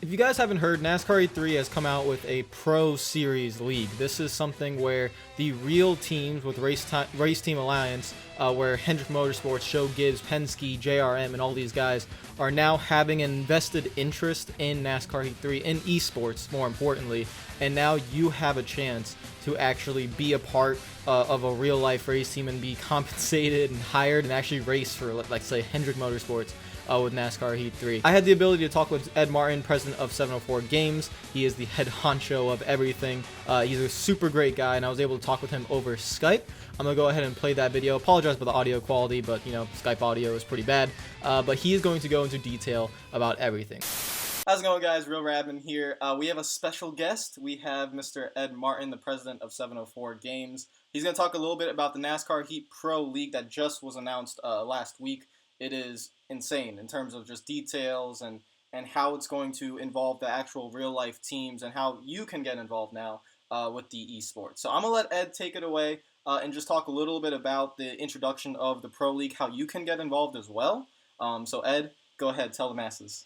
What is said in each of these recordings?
If you guys haven't heard, NASCAR E3 has come out with a Pro Series League. This is something where the real teams with Race Team Alliance, where Hendrick Motorsports, Joe Gibbs, Penske, JRM, and all these guys are now having an invested interest in NASCAR E3, in esports more importantly, and now you have a chance to actually be a part of a real life race team and be compensated and hired and actually race for, like say, Hendrick Motorsports. With NASCAR Heat 3. I had the ability to talk with Ed Martin, president of 704 Games. He is the head honcho of everything. He's a super great guy, and I was able to talk with him over Skype. I'm going to go ahead and play that video. Apologize for the audio quality, but, you know, Skype audio is pretty bad. But he is going to go into detail about everything. How's it going, guys? RealRadman here. We have a special guest. We have Mr. Ed Martin, the president of 704 Games. He's going to talk a little bit about the NASCAR Heat Pro League that just was announced last week. It is insane in terms of just details and how it's going to involve the actual real-life teams and how you can get involved now with the esports. So I'm going to let Ed take it away and just talk a little bit about the introduction of the Pro League, how you can get involved as well. So Ed, go ahead, tell the masses.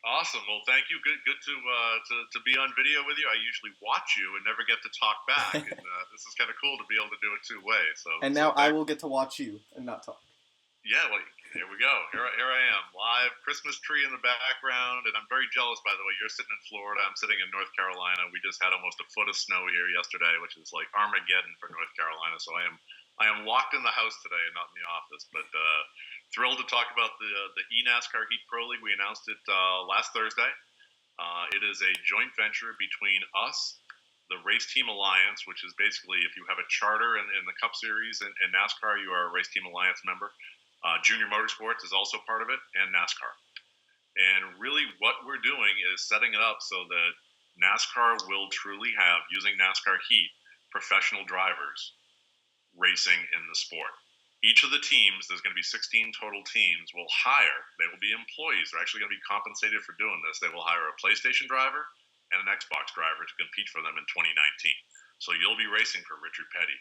Awesome. Well, thank you. Good to be on video with you. I usually watch you and never get to talk back, and this is kind of cool to be able to do it two ways. And now I will get to watch you and not talk. Yeah, well, here we go. Here I am, live, Christmas tree in the background, and I'm very jealous, by the way. You're sitting in Florida. I'm sitting in North Carolina. We just had almost a foot of snow here yesterday, which is like Armageddon for North Carolina. So I am locked in the house today and not in the office, but thrilled to talk about the eNASCAR Heat Pro League. We announced it last Thursday. It is a joint venture between us, the Race Team Alliance, which is basically if you have a charter in the Cup Series and NASCAR, you are a Race Team Alliance member. Junior Motorsports is also part of it, and NASCAR. And really what we're doing is setting it up so that NASCAR will truly have, using NASCAR Heat, professional drivers racing in the sport. Each of the teams, there's going to be 16 total teams, will hire, they will be employees, they're actually going to be compensated for doing this. They will hire a PlayStation driver and an Xbox driver to compete for them in 2019. So you'll be racing for Richard Petty,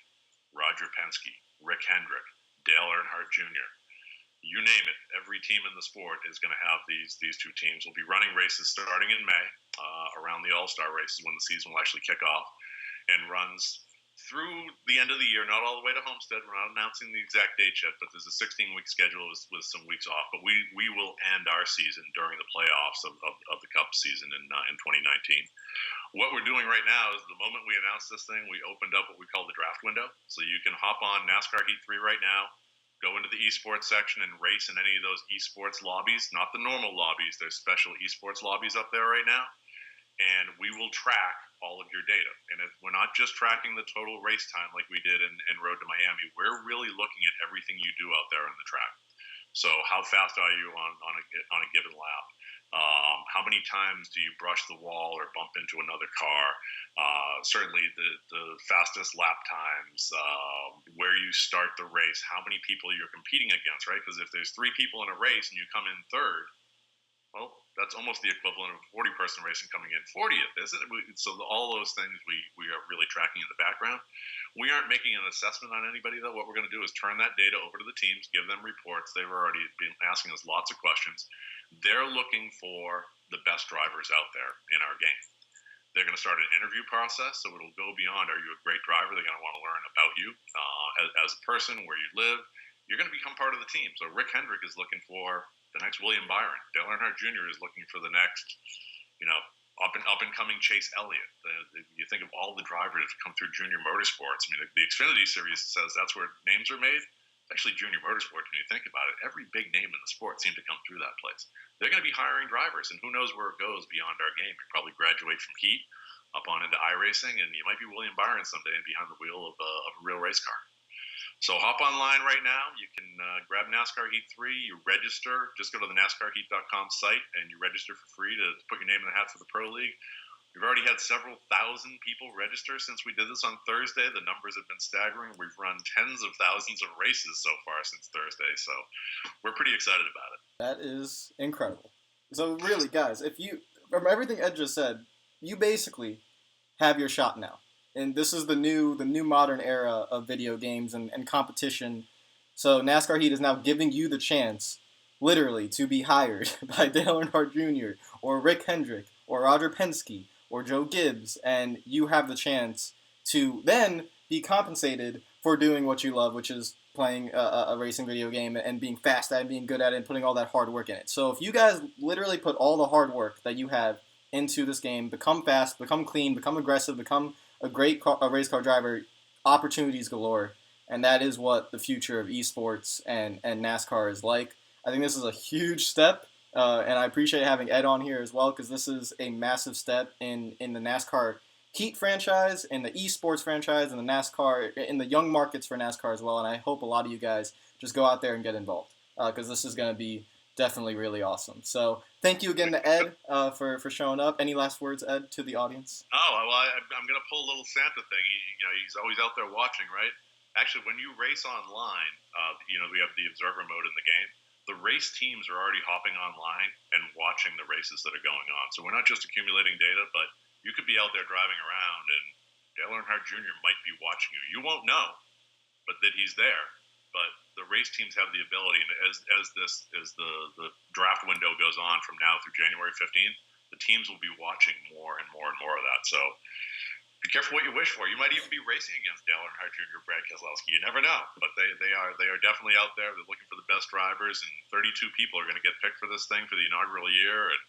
Roger Penske, Rick Hendrick, Dale Earnhardt Jr., you name it, every team in the sport is going to have these two teams. We'll be running races starting in May, around the All-Star races when the season will actually kick off, and runs through the end of the year, not all the way to Homestead. We're not announcing the exact date yet, but there's a 16-week schedule with some weeks off. But we will end our season during the playoffs of the Cup season in 2019. What we're doing right now is the moment we announced this thing, we opened up what we call the draft window. So you can hop on NASCAR Heat 3 right now, go into the esports section and race in any of those esports lobbies, not the normal lobbies. There's special esports lobbies up there right now. And we will track all of your data. And we're not just tracking the total race time like we did in Road to Miami. We're really looking at everything you do out there on the track. So how fast are you on a given lap? How many times do you brush the wall or bump into another car? Certainly the fastest lap times, where you start the race, how many people you're competing against, right? Because if there's 3 people in a race and you come in third, well, that's almost the equivalent of a 40-person race and coming in 40th, isn't it? So all those things we are really tracking in the background. We aren't making an assessment on anybody, though. What we're going to do is turn that data over to the teams, give them reports. They've already been asking us lots of questions. They're looking for the best drivers out there in our game. They're going to start an interview process, so it'll go beyond, are you a great driver? They're going to want to learn about you as a person, where you live. You're going to become part of the team. So Rick Hendrick is looking for the next William Byron. Dale Earnhardt Jr. is looking for the next, up and coming Chase Elliott. You think of all the drivers that come through Junior Motorsports. I mean, the Xfinity Series says that's where names are made. It's actually Junior Motorsports when you think about it. Every big name in the sport seemed to come through that place. They're going to be hiring drivers, and who knows where it goes beyond our game. You probably graduate from Heat up on into iRacing, and you might be William Byron someday and behind the wheel of a real race car. So hop online right now. You can grab NASCAR Heat 3. You register. Just go to the NASCARHeat.com site and you register for free to put your name in the hat for the Pro League. We've already had several thousand people register since we did this on Thursday. The numbers have been staggering. We've run tens of thousands of races so far since Thursday. So we're pretty excited about it. That is incredible. So really, guys, from everything Ed just said, you basically have your shot now. And this is the new modern era of video games and competition. So NASCAR Heat is now giving you the chance, literally, to be hired by Dale Earnhardt Jr. or Rick Hendrick or or Roger Penske or Joe Gibbs, and you have the chance to then be compensated for doing what you love, which is playing a racing video game and being fast at it and being good at it and putting all that hard work in it. So if you guys literally put all the hard work that you have into this game, become fast, become clean, become aggressive, become a great race car driver, opportunities galore. And that is what the future of esports and NASCAR is like. I think this is a huge step, and I appreciate having Ed on here as well, because this is a massive step in the NASCAR Heat franchise, in the esports franchise, in the NASCAR, in the young markets for NASCAR as well. And I hope a lot of you guys just go out there and get involved, because this is going to be definitely really awesome. So thank you again to Ed for showing up. Any last words, Ed, to the audience? Oh, well, I'm going to pull a little Santa thing. He's always out there watching, right? Actually, when you race online, we have the observer mode in the game. The race teams are already hopping online and watching the races that are going on. So we're not just accumulating data, but you could be out there driving around and Dale Earnhardt Jr. might be watching you. You won't know, but that he's there. But the race teams have the ability, and as the draft window goes on from now through January 15th, the teams will be watching more and more and more of that. So be careful what you wish for. You might even be racing against Dale Earnhardt Jr. or Brad Keselowski. You never know. But they are definitely out there. They're looking for the best drivers, and 32 people are going to get picked for this thing for the inaugural year. And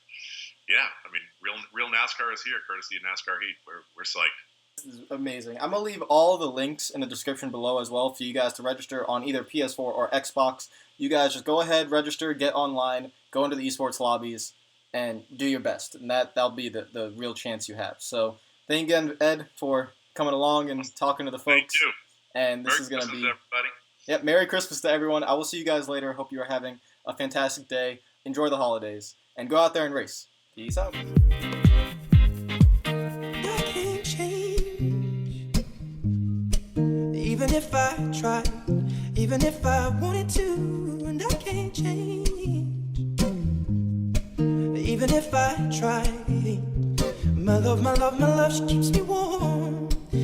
yeah, I mean, real NASCAR is here, courtesy of NASCAR Heat. We're psyched. This is amazing. I'm going to leave all the links in the description below as well for you guys to register on either PS4 or Xbox. You guys just go ahead, register, get online, go into the esports lobbies, and do your best. And that'll be the real chance you have. So thank you again, Ed, for coming along and talking to the folks. Thank you. And this Merry is going to be... everybody. Yep, Merry Christmas to everyone. I will see you guys later. Hope you are having a fantastic day. Enjoy the holidays. And go out there and race. Peace out. Even if I tried, even if I wanted to, and I can't change. Even if I tried, my love, she keeps me warm.